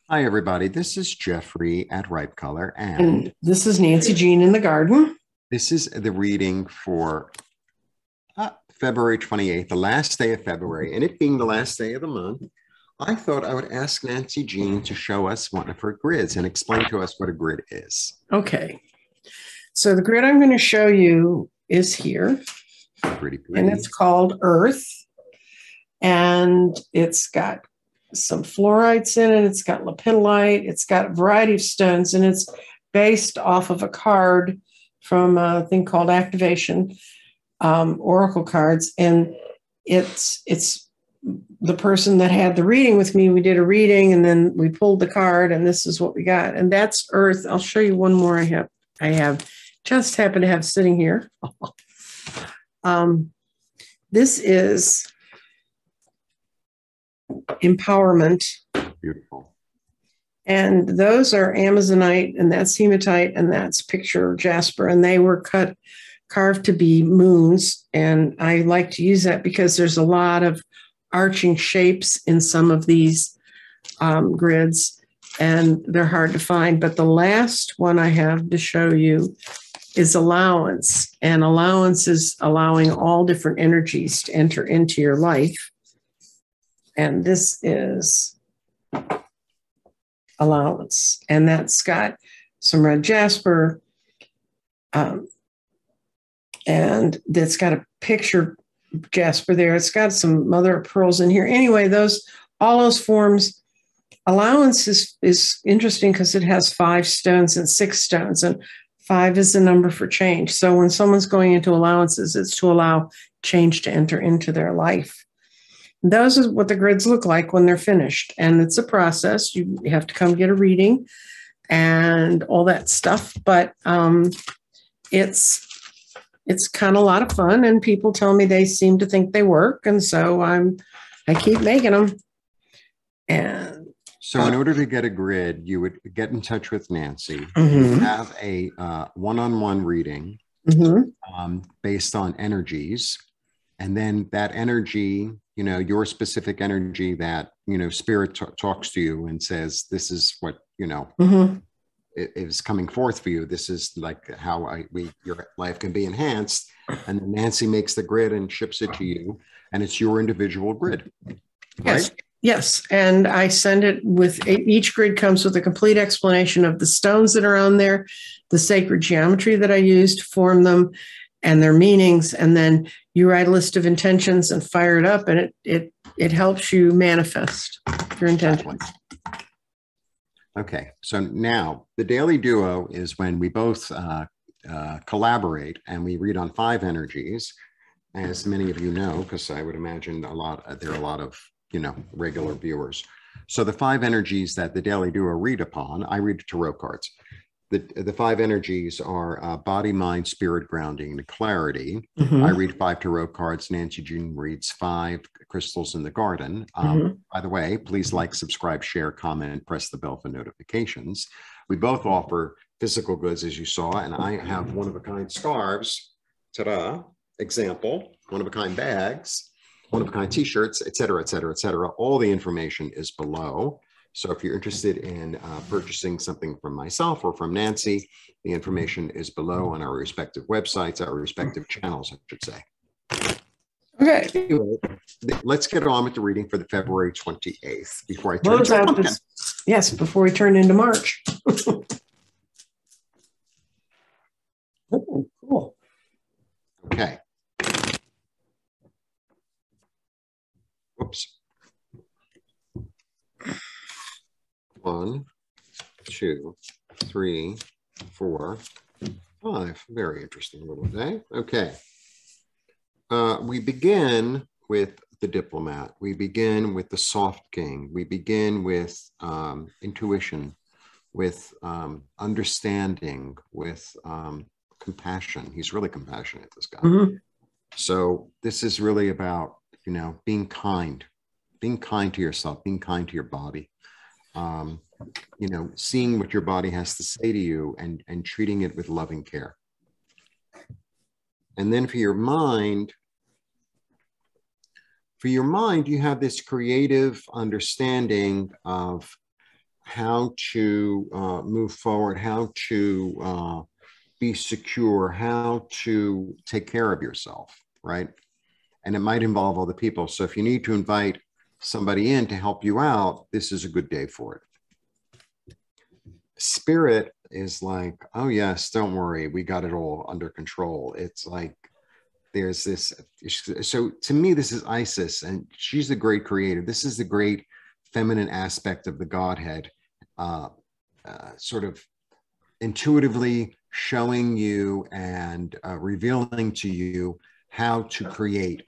Hi, everybody. This is Jeffrey at Ripe Color, and And this is Nancy Jean in the garden. this is the reading for February 28th, the last day of February. And it being the last day of the month, I thought I would ask Nancy Jean to show us one of her grids and explain to us what a grid is. Okay. So the grid I'm going to show you is here. Pretty. And it's called Earth. And it's got some fluorites in it. It's got lepidolite. It's got a variety of stones. And it's based off of a card from a thing called Activation, Oracle cards. And it's the person that had the reading with me. We did a reading and then we pulled the card and this is what we got. And that's Earth. I'll show you one more I have just happen to have sitting here. This is empowerment. Beautiful. And those are Amazonite, and that's hematite, and that's picture Jasper. And they were carved to be moons. And I like to use that because there's a lot of arching shapes in some of these grids, and they're hard to find. But the last one I have to show you is Allowance. And Allowance is allowing all different energies to enter into your life. And this is Allowance. And that's got some red jasper. And that's got a picture jasper there. It's got some mother of pearls in here. Anyway, all those forms. Allowance is interesting because it has 5 stones and 6 stones. And 5 is the number for change. So when someone's going into allowances, it's to allow change to enter into their life. Those are what the grids look like when they're finished. And it's a process. You have to come get a reading and all that stuff. But it's kind of a lot of fun. And people tell me they seem to think they work. And so I keep making them. And so in order to get a grid, you would get in touch with Nancy, have a one-on-one reading based on energies. And then that energy, your specific energy that, spirit talks to you and says, this is what, is coming forth for you. This is like how your life can be enhanced. And then Nancy makes the grid and ships it to you. And it's your individual grid. Yes. Right? Yes. And I send it with each grid comes with a complete explanation of the stones that are on there, the sacred geometry that I used to form them, and their meanings. And then you write a list of intentions and fire it up, and it helps you manifest your intentions. Okay. So now the daily duo is when we both collaborate and we read on 5 energies, as many of you know, because I would imagine there are a lot of regular viewers. So the 5 energies that the daily duo read upon, I read tarot cards. The 5 energies are body, mind, spirit, grounding, and clarity. I read 5 tarot cards. Nancy Jean reads 5 crystals in the garden. By the way, please like, subscribe, share, comment, press the bell for notifications. We both offer physical goods, as you saw, and I have one-of-a-kind scarves. Ta-da! Example, one-of-a-kind bags, one-of-a-kind t-shirts, et cetera, et cetera, et cetera. All the information is below. So if you're interested in purchasing something from myself or from Nancy, the information is below on our respective websites, our respective channels, I should say. Okay. Anyway, let's get on with the reading for the February 28th before I turn into pumpkin. Yes, before we turn into March. Oh, cool. Okay. Whoops. 1, 2, 3, 4, 5. Very interesting little day. Okay. We begin with the diplomat. We begin with the soft king. We begin with intuition, with understanding, with compassion. He's really compassionate, this guy. So this is really about, being kind to yourself, being kind to your body. Seeing what your body has to say to you and treating it with loving care. And then for your mind, you have this creative understanding of how to move forward, how to be secure, how to take care of yourself, right? And it might involve other people. So if you need to invite somebody in to help you out, this is a good day for it. Spirit is like, oh yes, don't worry, we got it all under control. It's like there's this. So to me, this is Isis, and she's the great creator. This is the great feminine aspect of the Godhead, uh, sort of intuitively showing you and revealing to you how to create